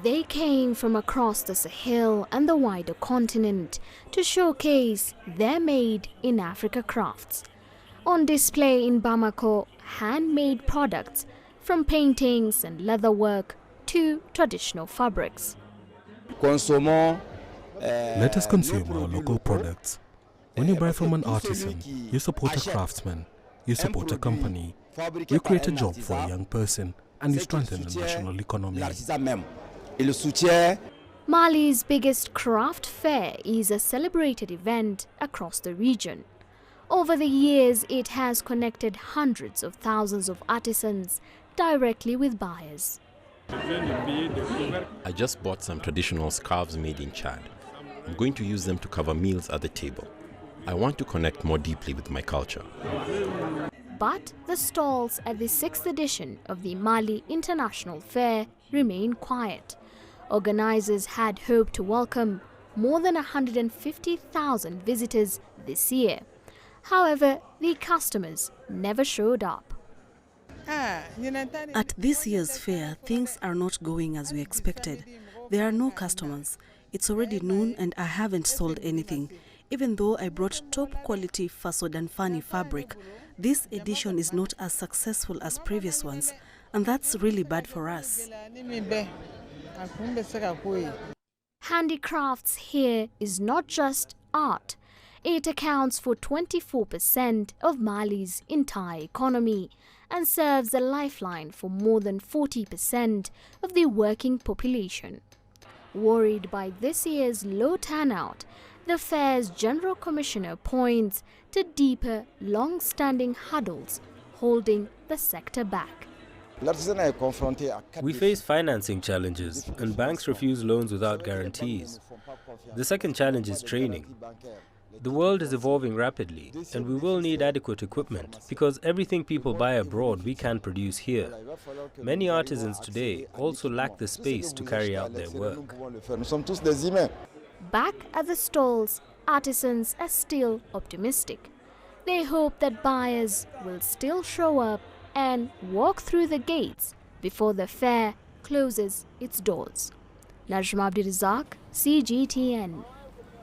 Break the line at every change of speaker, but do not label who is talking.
They came from across the Sahel and the wider continent to showcase their made in Africa crafts. On display in Bamako, handmade products from paintings and leatherwork to traditional fabrics.
Let us consume our local products. When you buy from an artisan, you support a craftsman, you support a company, you create a job for a young person, and you strengthen the national economy.
Mali's biggest craft fair is a celebrated event across the region. Over the years, it has connected hundreds of thousands of artisans directly with buyers.
I just bought some traditional scarves made in Chad. I'm going to use them to cover meals at the table. I want to connect more deeply with my culture.
But the stalls at the 6th edition of the Mali International Fair remain quiet. Organizers had hoped to welcome more than 150,000 visitors this year. However, the customers never showed up.
At this year's fair, things are not going as we expected. There are no customers. It's already noon and I haven't sold anything. Even though I brought top quality Faso-Danfani fabric, this edition is not as successful as previous ones, and that's really bad for us.
Handicrafts here is not just art. It accounts for 24% of Mali's entire economy and serves a lifeline for more than 40% of the working population. Worried by this year's low turnout, the fair's General Commissioner points to deeper, long-standing hurdles holding the sector back.
We face financing challenges, and banks refuse loans without guarantees. The second challenge is training. The world is evolving rapidly, and we will need adequate equipment because everything people buy abroad we can produce here. Many artisans today also lack the space to carry out their work.
Back at the stalls, artisans are still optimistic. They hope that buyers will still show up and walk through the gates before the fair closes its doors. Najma Abdirizak, CGTN.